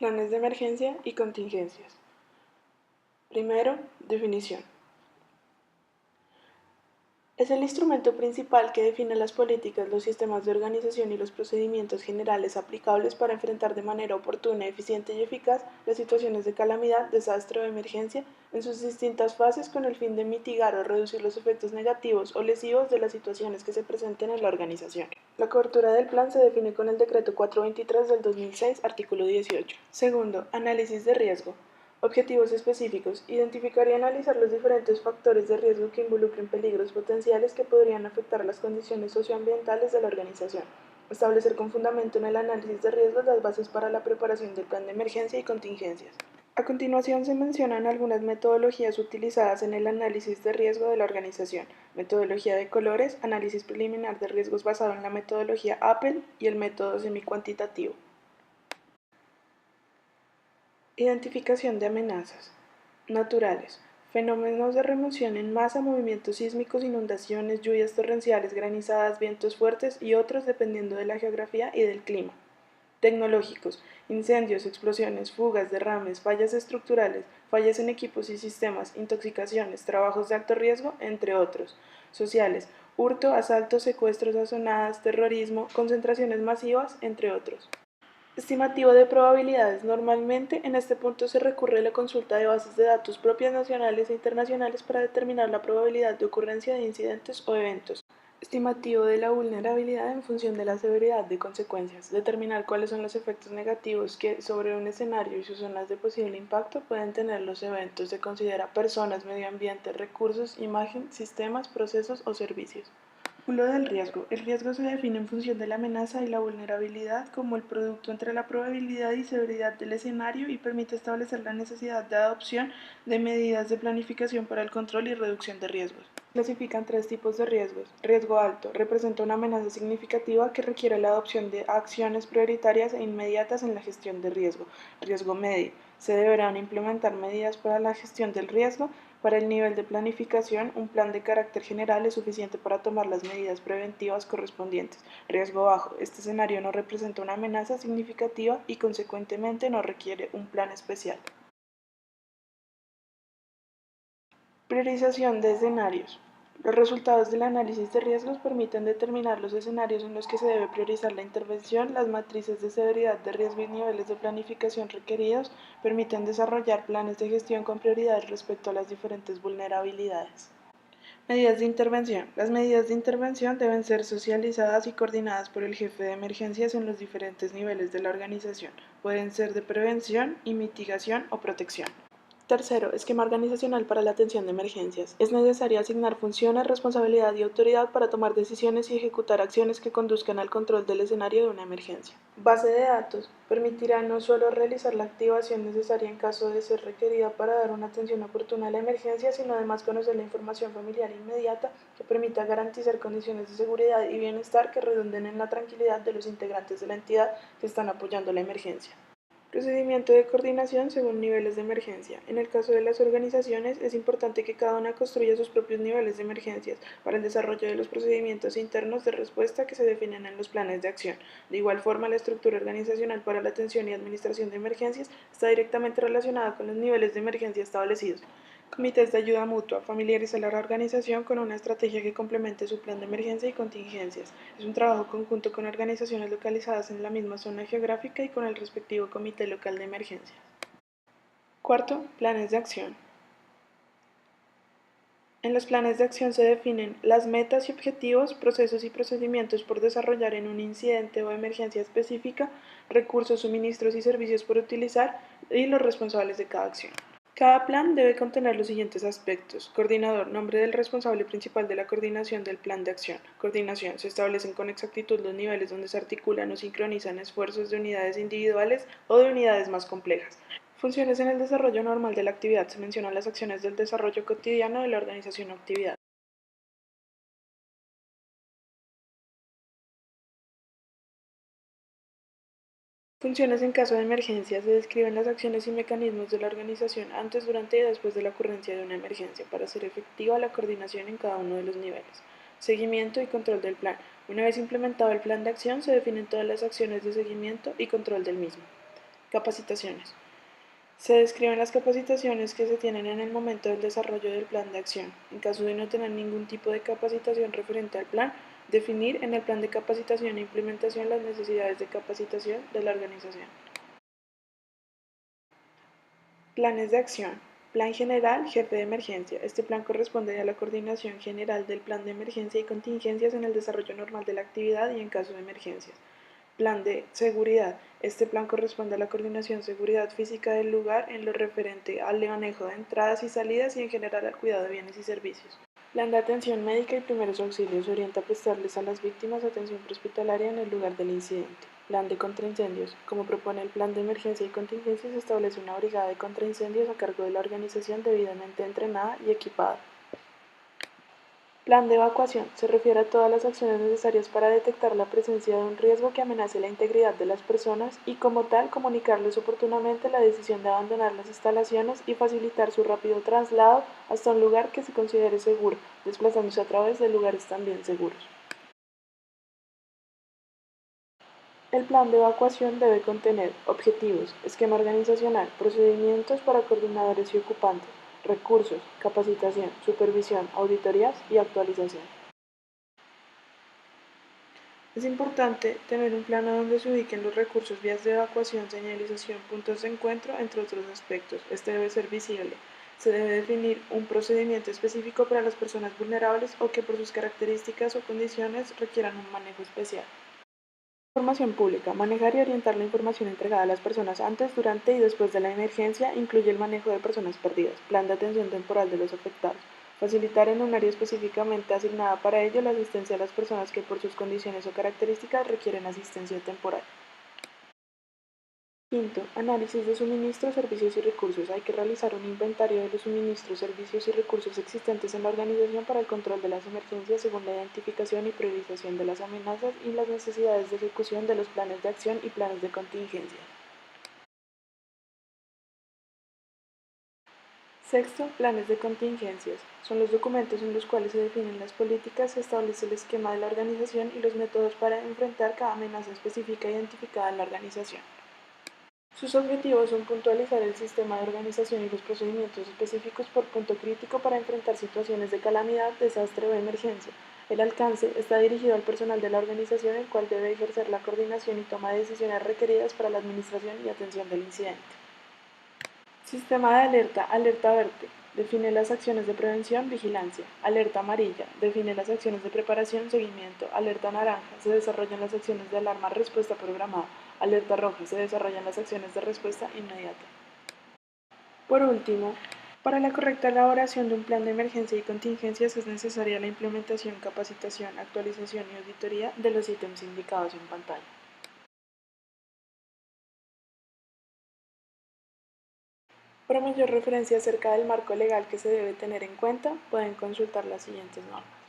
Planes de emergencia y contingencias. Primero, definición. Es el instrumento principal que define las políticas, los sistemas de organización y los procedimientos generales aplicables para enfrentar de manera oportuna, eficiente y eficaz las situaciones de calamidad, desastre o emergencia en sus distintas fases con el fin de mitigar o reducir los efectos negativos o lesivos de las situaciones que se presenten en la organización. La cobertura del plan se define con el Decreto 423 del 2006, artículo 18. Segundo, análisis de riesgo. Objetivos específicos. Identificar y analizar los diferentes factores de riesgo que involucren peligros potenciales que podrían afectar las condiciones socioambientales de la organización. Establecer con fundamento en el análisis de riesgos las bases para la preparación del plan de emergencia y contingencias. A continuación se mencionan algunas metodologías utilizadas en el análisis de riesgo de la organización. Metodología de colores, análisis preliminar de riesgos basado en la metodología Apple y el método semicuantitativo. Identificación de amenazas naturales, fenómenos de remoción en masa, movimientos sísmicos, inundaciones, lluvias torrenciales, granizadas, vientos fuertes y otros dependiendo de la geografía y del clima. Tecnológicos, incendios, explosiones, fugas, derrames, fallas estructurales, fallas en equipos y sistemas, intoxicaciones, trabajos de alto riesgo, entre otros. Sociales, hurto, asaltos, secuestros, azonadas, terrorismo, concentraciones masivas, entre otros. Estimativo de probabilidades. Normalmente, en este punto se recurre a la consulta de bases de datos propias nacionales e internacionales para determinar la probabilidad de ocurrencia de incidentes o eventos. Estimativo de la vulnerabilidad en función de la severidad de consecuencias. Determinar cuáles son los efectos negativos que, sobre un escenario y sus zonas de posible impacto, pueden tener los eventos. Se considera personas, medio ambiente, recursos, imagen, sistemas, procesos o servicios. Cálculo del riesgo. El riesgo se define en función de la amenaza y la vulnerabilidad como el producto entre la probabilidad y severidad del escenario y permite establecer la necesidad de adopción de medidas de planificación para el control y reducción de riesgos. Clasifican tres tipos de riesgos. Riesgo alto. Representa una amenaza significativa que requiere la adopción de acciones prioritarias e inmediatas en la gestión de riesgo. Riesgo medio. Se deberán implementar medidas para la gestión del riesgo. Para el nivel de planificación, un plan de carácter general es suficiente para tomar las medidas preventivas correspondientes. Riesgo bajo. Este escenario no representa una amenaza significativa y consecuentemente no requiere un plan especial. Priorización de escenarios. Los resultados del análisis de riesgos permiten determinar los escenarios en los que se debe priorizar la intervención. Las matrices de severidad de riesgo y niveles de planificación requeridos permiten desarrollar planes de gestión con prioridades respecto a las diferentes vulnerabilidades. Medidas de intervención. Las medidas de intervención deben ser socializadas y coordinadas por el jefe de emergencias en los diferentes niveles de la organización. Pueden ser de prevención y mitigación o protección. Tercero, esquema organizacional para la atención de emergencias. Es necesario asignar funciones, responsabilidad y autoridad para tomar decisiones y ejecutar acciones que conduzcan al control del escenario de una emergencia. Base de datos. Permitirá no solo realizar la activación necesaria en caso de ser requerida para dar una atención oportuna a la emergencia, sino además conocer la información familiar inmediata que permita garantizar condiciones de seguridad y bienestar que redunden en la tranquilidad de los integrantes de la entidad que están apoyando la emergencia. Procedimiento de coordinación según niveles de emergencia. En el caso de las organizaciones, es importante que cada una construya sus propios niveles de emergencias para el desarrollo de los procedimientos internos de respuesta que se definen en los planes de acción. De igual forma, la estructura organizacional para la atención y administración de emergencias está directamente relacionada con los niveles de emergencia establecidos. Comités de ayuda mutua. Familiarizar la organización con una estrategia que complemente su plan de emergencia y contingencias. Es un trabajo conjunto con organizaciones localizadas en la misma zona geográfica y con el respectivo comité local de emergencias. Cuarto, planes de acción. En los planes de acción se definen las metas y objetivos, procesos y procedimientos por desarrollar en un incidente o emergencia específica, recursos, suministros y servicios por utilizar y los responsables de cada acción. Cada plan debe contener los siguientes aspectos. Coordinador, nombre del responsable principal de la coordinación del plan de acción. Coordinación, se establecen con exactitud los niveles donde se articulan o sincronizan esfuerzos de unidades individuales o de unidades más complejas. Funciones en el desarrollo normal de la actividad. Se mencionan las acciones del desarrollo cotidiano de la organización o actividad. Funciones en caso de emergencia. Se describen las acciones y mecanismos de la organización antes, durante y después de la ocurrencia de una emergencia para hacer efectiva la coordinación en cada uno de los niveles. Seguimiento y control del plan. Una vez implementado el plan de acción, se definen todas las acciones de seguimiento y control del mismo. Capacitaciones. Se describen las capacitaciones que se tienen en el momento del desarrollo del plan de acción. En caso de no tener ningún tipo de capacitación referente al plan, definir en el plan de capacitación e implementación las necesidades de capacitación de la organización. Planes de acción. Plan general, jefe de emergencia. Este plan corresponde a la coordinación general del plan de emergencia y contingencias en el desarrollo normal de la actividad y en caso de emergencias. Plan de seguridad. Este plan corresponde a la coordinación seguridad física del lugar en lo referente al manejo de entradas y salidas y en general al cuidado de bienes y servicios. Plan de atención médica y primeros auxilios orienta a prestarles a las víctimas atención prehospitalaria en el lugar del incidente. Plan de contraincendios. Como propone el plan de emergencia y contingencia, se establece una brigada de contraincendios a cargo de la organización debidamente entrenada y equipada. Plan de evacuación. Se refiere a todas las acciones necesarias para detectar la presencia de un riesgo que amenace la integridad de las personas y, como tal, comunicarles oportunamente la decisión de abandonar las instalaciones y facilitar su rápido traslado hasta un lugar que se considere seguro, desplazándose a través de lugares también seguros. El plan de evacuación debe contener objetivos, esquema organizacional, procedimientos para coordinadores y ocupantes, recursos, capacitación, supervisión, auditorías y actualización. Es importante tener un plano donde se ubiquen los recursos, vías de evacuación, señalización, puntos de encuentro, entre otros aspectos. Este debe ser visible. Se debe definir un procedimiento específico para las personas vulnerables o que por sus características o condiciones requieran un manejo especial. Información pública. Manejar y orientar la información entregada a las personas antes, durante y después de la emergencia incluye el manejo de personas perdidas, plan de atención temporal de los afectados. Facilitar en un área específicamente asignada para ello la asistencia a las personas que por sus condiciones o características requieren asistencia temporal. Quinto, análisis de suministros, servicios y recursos. Hay que realizar un inventario de los suministros, servicios y recursos existentes en la organización para el control de las emergencias según la identificación y priorización de las amenazas y las necesidades de ejecución de los planes de acción y planes de contingencia. Sexto, planes de contingencias. Son los documentos en los cuales se definen las políticas, se establece el esquema de la organización y los métodos para enfrentar cada amenaza específica identificada en la organización. Sus objetivos son puntualizar el sistema de organización y los procedimientos específicos por punto crítico para enfrentar situaciones de calamidad, desastre o emergencia. El alcance está dirigido al personal de la organización, el cual debe ejercer la coordinación y toma de decisiones requeridas para la administración y atención del incidente. Sistema de alerta, alerta verde. Define las acciones de prevención, vigilancia. Alerta amarilla. Define las acciones de preparación, seguimiento. Alerta naranja. Se desarrollan las acciones de alarma, respuesta programada. Alerta roja. Se desarrollan las acciones de respuesta inmediata. Por último, para la correcta elaboración de un plan de emergencia y contingencias es necesaria la implementación, capacitación, actualización y auditoría de los ítems indicados en pantalla. Para mayor referencia acerca del marco legal que se debe tener en cuenta, pueden consultar las siguientes normas.